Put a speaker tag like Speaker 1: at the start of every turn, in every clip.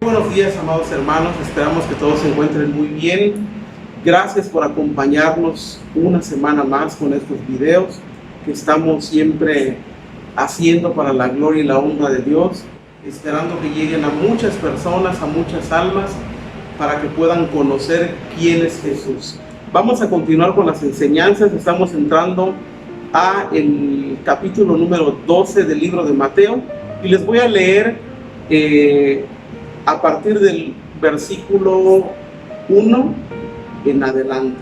Speaker 1: Buenos días, amados hermanos, esperamos que todos se encuentren muy bien. Gracias por acompañarnos una semana más con estos videos que estamos siempre haciendo para la gloria y la honra de Dios, esperando que lleguen a muchas personas, a muchas almas, para que puedan conocer quién es Jesús. Vamos a continuar con las enseñanzas. Estamos entrando a el capítulo número 12 del libro de Mateo y les voy a leer a partir del versículo 1 en adelante.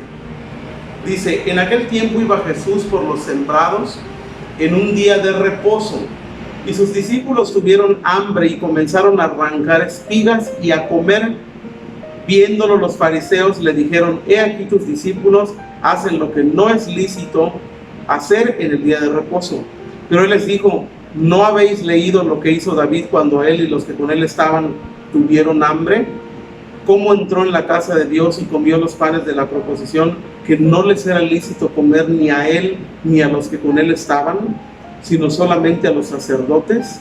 Speaker 1: Dice: en aquel tiempo iba Jesús por los sembrados en un día de reposo, y sus discípulos tuvieron hambre y comenzaron a arrancar espigas y a comer. Viéndolo los fariseos le dijeron: he aquí tus discípulos hacen lo que no es lícito hacer en el día de reposo. Pero él les dijo: ¿no habéis leído lo que hizo David cuando él y los que con él estaban tuvieron hambre? ¿Cómo entró en la casa de Dios y comió los panes de la proposición, que no les era lícito comer ni a él ni a los que con él estaban, sino solamente a los sacerdotes?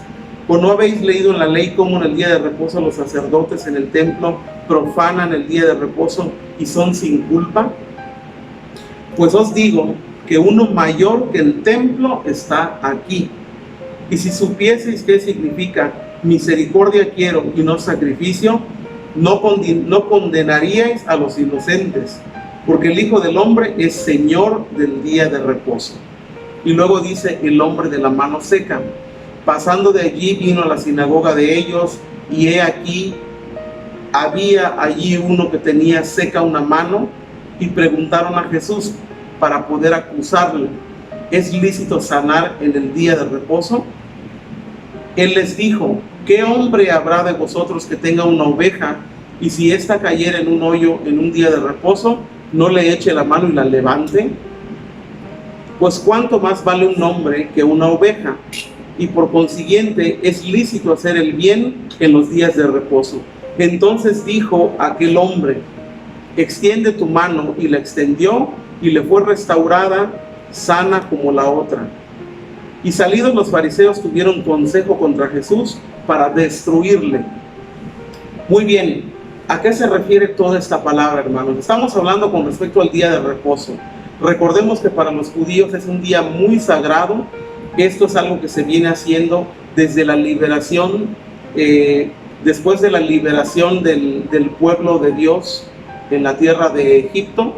Speaker 1: ¿O no habéis leído en la ley cómo en el día de reposo los sacerdotes en el templo profanan el día de reposo y son sin culpa? Pues os digo que uno mayor que el templo está aquí. Y si supieseis qué significa misericordia quiero y no sacrificio, no condenaríais a los inocentes, porque el Hijo del Hombre es Señor del día de reposo. Y luego dice: el hombre de la mano seca. Pasando de allí vino a la sinagoga de ellos, y he aquí había allí uno que tenía seca una mano, y preguntaron a Jesús para poder acusarle: ¿es lícito sanar en el día de reposo? Él les dijo: ¿qué hombre habrá de vosotros que tenga una oveja, y si ésta cayera en un hoyo en un día de reposo, no le eche la mano y la levante? Pues cuánto más vale un hombre que una oveja, y por consiguiente es lícito hacer el bien en los días de reposo. Entonces dijo aquel hombre: extiende tu mano, y la extendió, y le fue restaurada, sana como la otra. Y salidos los fariseos tuvieron consejo contra Jesús para destruirle. Muy bien, ¿a qué se refiere toda esta palabra, hermanos? Estamos hablando con respecto al día de reposo. Recordemos que para los judíos es un día muy sagrado. Esto es algo que se viene haciendo desde la liberación, después de la liberación del pueblo de Dios en la tierra de Egipto.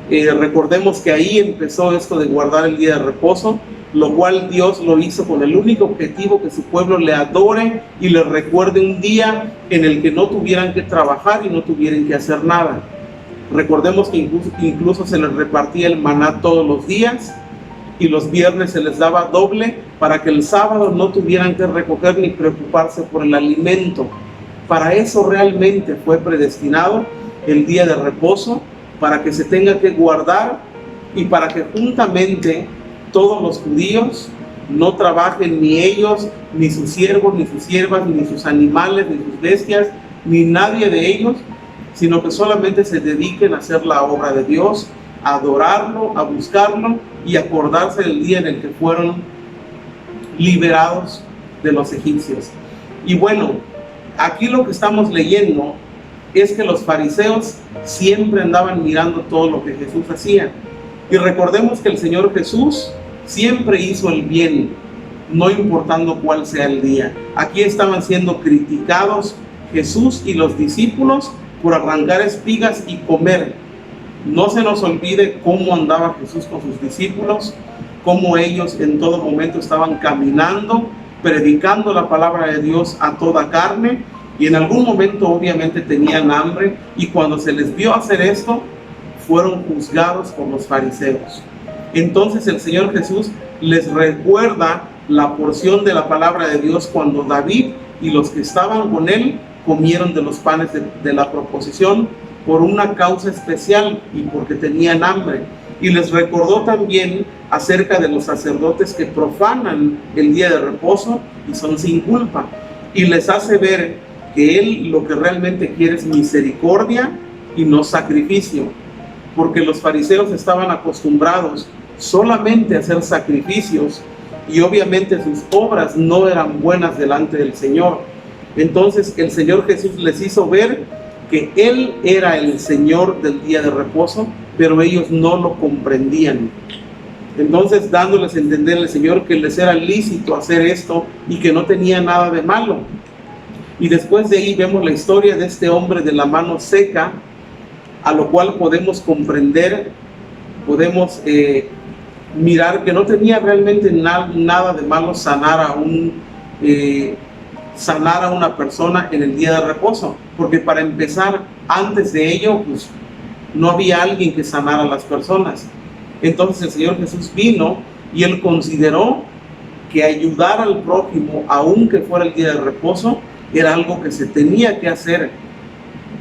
Speaker 1: Recordemos que ahí empezó esto de guardar el día de reposo, lo cual Dios lo hizo con el único objetivo: que su pueblo le adore y le recuerde un día en el que no tuvieran que trabajar y no tuvieran que hacer nada. Recordemos que incluso se les repartía el maná todos los días, y los viernes se les daba doble para que el sábado no tuvieran que recoger ni preocuparse por el alimento. Para eso realmente fue predestinado el día de reposo, para que se tenga que guardar y para que juntamente todos los judíos no trabajen, ni ellos, ni sus siervos, ni sus siervas, ni sus animales, ni sus bestias, ni nadie de ellos, sino que solamente se dediquen a hacer la obra de Dios, a adorarlo, a buscarlo y acordarse del día en el que fueron liberados de los egipcios. Y bueno, aquí lo que estamos leyendo es que los fariseos siempre andaban mirando todo lo que Jesús hacía. Y recordemos que el Señor Jesús siempre hizo el bien, no importando cuál sea el día. Aquí estaban siendo criticados Jesús y los discípulos por arrancar espigas y comer. No se nos olvide cómo andaba Jesús con sus discípulos, cómo ellos en todo momento estaban caminando, predicando la palabra de Dios a toda carne, y en algún momento obviamente tenían hambre, y cuando se les vio hacer esto, fueron juzgados por los fariseos. Entonces el Señor Jesús les recuerda la porción de la palabra de Dios cuando David y los que estaban con él comieron de los panes de la proposición por una causa especial y porque tenían hambre. Y les recordó también acerca de los sacerdotes que profanan el día de reposo y son sin culpa. Y les hace ver que Él lo que realmente quiere es misericordia y no sacrificio. Porque los fariseos estaban acostumbrados solamente a hacer sacrificios y obviamente sus obras no eran buenas delante del Señor. Entonces el Señor Jesús les hizo ver que Él era el Señor del día de reposo, pero ellos no lo comprendían. Entonces, dándoles a entender el Señor que les era lícito hacer esto y que no tenía nada de malo. Y después de ahí vemos la historia de este hombre de la mano seca, a lo cual podemos comprender, podemos mirar que no tenía realmente nada de malo sanar a una persona en el día de reposo, porque para empezar, antes de ello, pues no había alguien que sanara a las personas. Entonces el Señor Jesús vino y Él consideró que ayudar al prójimo, aunque fuera el día de reposo, era algo que se tenía que hacer.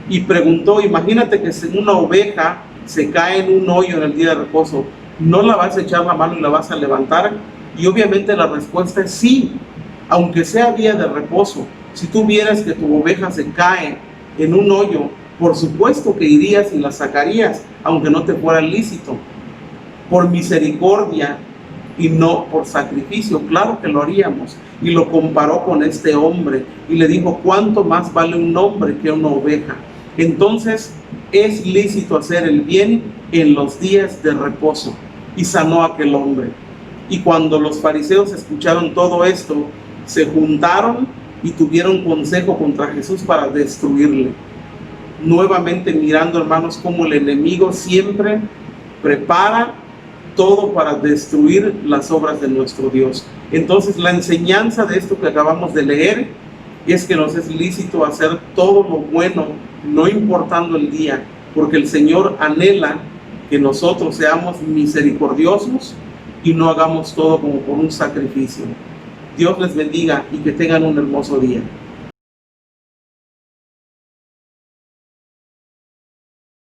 Speaker 1: Y preguntó, imagínate que si una oveja se cae en un hoyo en el día de reposo, ¿no la vas a echar la mano y la vas a levantar? Y obviamente la respuesta es sí, aunque sea día de reposo. Si tú vieras que tu oveja se cae en un hoyo, por supuesto que irías y la sacarías, aunque no te fuera lícito, por misericordia y no por sacrificio. Claro que lo haríamos. Y lo comparó con este hombre y le dijo, ¿cuánto más vale un hombre que una oveja? Entonces es lícito hacer el bien en los días de reposo. Y sanó a aquel hombre. Y cuando los fariseos escucharon todo esto, se juntaron y tuvieron consejo contra Jesús para destruirle. Nuevamente mirando, hermanos, cómo el enemigo siempre prepara todo para destruir las obras de nuestro Dios. Entonces la enseñanza de esto que acabamos de leer es que nos es lícito hacer todo lo bueno, no importando el día, porque el Señor anhela que nosotros seamos misericordiosos y no hagamos todo como por un sacrificio. Dios les bendiga y que tengan un hermoso día.